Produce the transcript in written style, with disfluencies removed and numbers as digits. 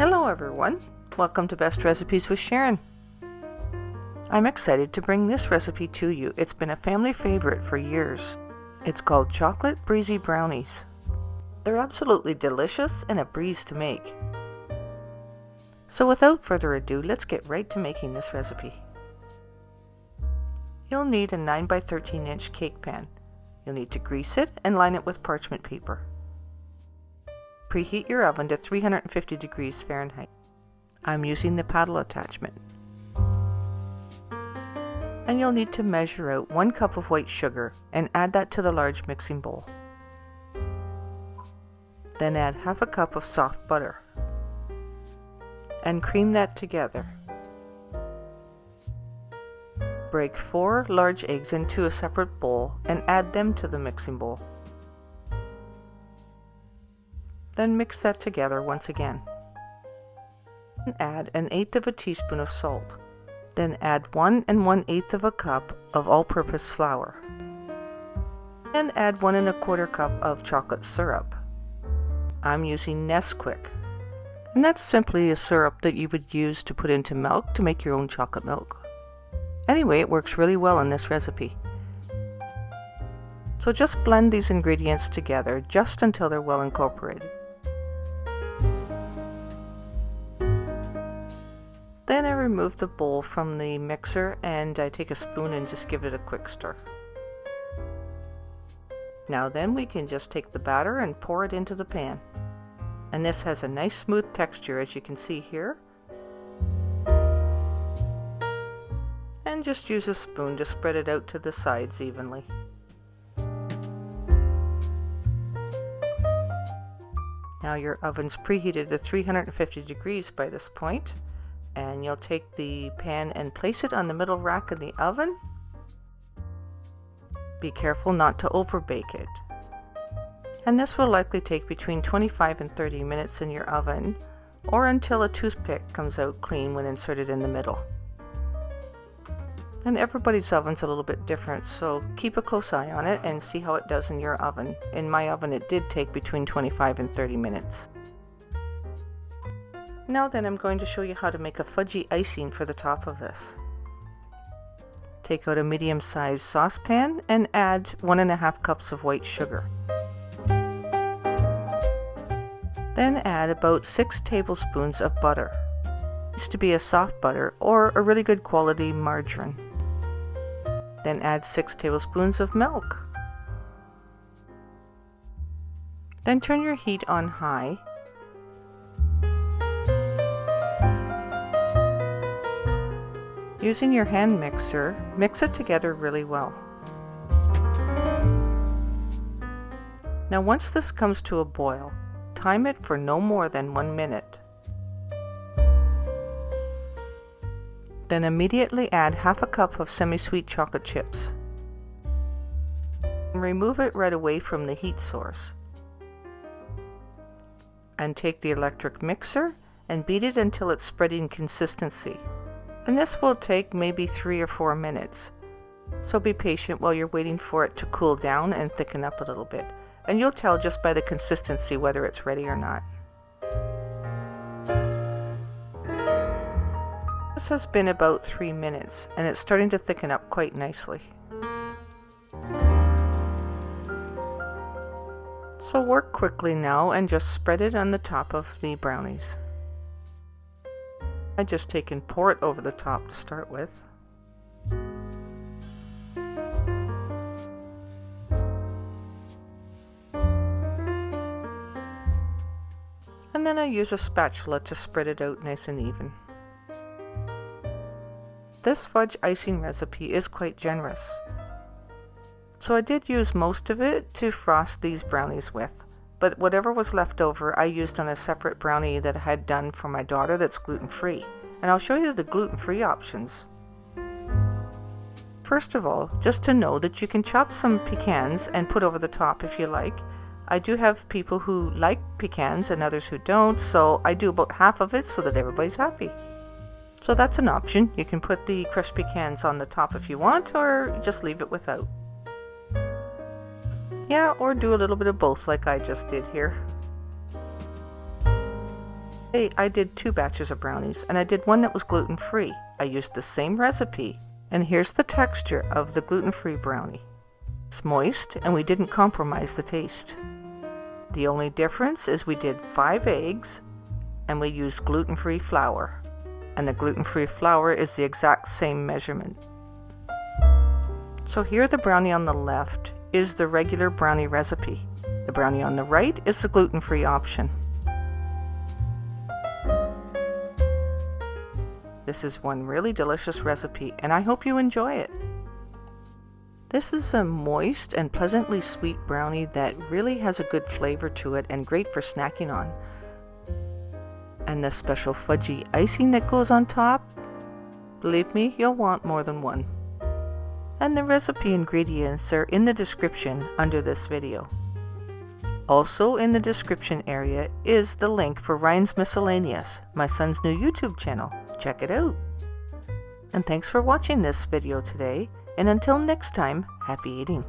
Hello everyone, welcome to Best Recipes with Sharon. I'm excited to bring this recipe to you. It's been a family favorite for years. It's called Chocolate Breezy Brownies. They're absolutely delicious and a breeze to make. So without further ado, let's get right to making this recipe. You'll need a 9 by 13 inch cake pan. You'll need to grease it and line it with parchment paper. Preheat your oven to 350 degrees Fahrenheit. I'm using the paddle attachment. And you'll need to measure out 1 cup of white sugar and add that to the large mixing bowl. Then add half a cup of soft butter and cream that together. Break 4 large eggs into a separate bowl and add them to the mixing bowl. Then mix that together once again. And add 1/8 teaspoon of salt. Then add 1 1/8 cup of all-purpose flour. And add 1 1/4 cup of chocolate syrup. I'm using Nesquik. And that's simply a syrup that you would use to put into milk to make your own chocolate milk. Anyway, it works really well in this recipe. So just blend these ingredients together just until they're well incorporated. Then I remove the bowl from the mixer and I take a spoon and just give it a quick stir. Now then we can just take the batter and pour it into the pan. And this has a nice smooth texture, as you can see here. And just use a spoon to spread it out to the sides evenly. Now your oven's preheated to 350 degrees by this point. And you'll take the pan and place it on the middle rack in the oven. Be careful not to overbake it. And this will likely take between 25 and 30 minutes in your oven, or until a toothpick comes out clean when inserted in the middle. And everybody's oven's a little bit different, so keep a close eye on it and see how it does in your oven. In my oven it did take between 25 and 30 minutes. Now then, I'm going to show you how to make a fudgy icing for the top of this. Take out a medium-sized saucepan and add 1 1/2 cups of white sugar. Then add about 6 tablespoons of butter. It needs to be a soft butter or a really good quality margarine. Then add 6 tablespoons of milk. Then turn your heat on high. Using your hand mixer, mix it together really well. Now once this comes to a boil, time it for no more than 1 minute. Then immediately add half a cup of semi-sweet chocolate chips. Remove it right away from the heat source. And take the electric mixer and beat it until it's spreading consistency. And this will take maybe 3 or 4 minutes. So be patient while you're waiting for it to cool down and thicken up a little bit. And you'll tell just by the consistency whether it's ready or not. This has been about 3 minutes and it's starting to thicken up quite nicely. So work quickly now and just spread it on the top of the brownies. I just take and pour it over the top to start with. And then I use a spatula to spread it out nice and even. This fudge icing recipe is quite generous. So I did use most of it to frost these brownies with. But whatever was left over, I used on a separate brownie that I had done for my daughter that's gluten-free. And I'll show you the gluten-free options. First of all, just to know that you can chop some pecans and put over the top if you like. I do have people who like pecans and others who don't, so I do about half of it so that everybody's happy. So that's an option. You can put the crushed pecans on the top if you want, or just leave it without. Yeah, or do a little bit of both like I just did here. Today I did 2 batches of brownies, and I did one that was gluten-free. I used the same recipe, and here's the texture of the gluten-free brownie. It's moist, and we didn't compromise the taste. The only difference is we did 5 eggs, and we used gluten-free flour. And the gluten-free flour is the exact same measurement. So here the brownie on the left is the regular brownie recipe. The brownie on the right is the gluten-free option. This is one really delicious recipe, and I hope you enjoy it. This is a moist and pleasantly sweet brownie that really has a good flavor to it and great for snacking on. And the special fudgy icing that goes on top, believe me, you'll want more than one. And the recipe ingredients are in the description under this video. Also in the description area is the link for Ryan's Miscellaneous, my son's new YouTube channel. Check it out. And thanks for watching this video today, and until next time, happy eating.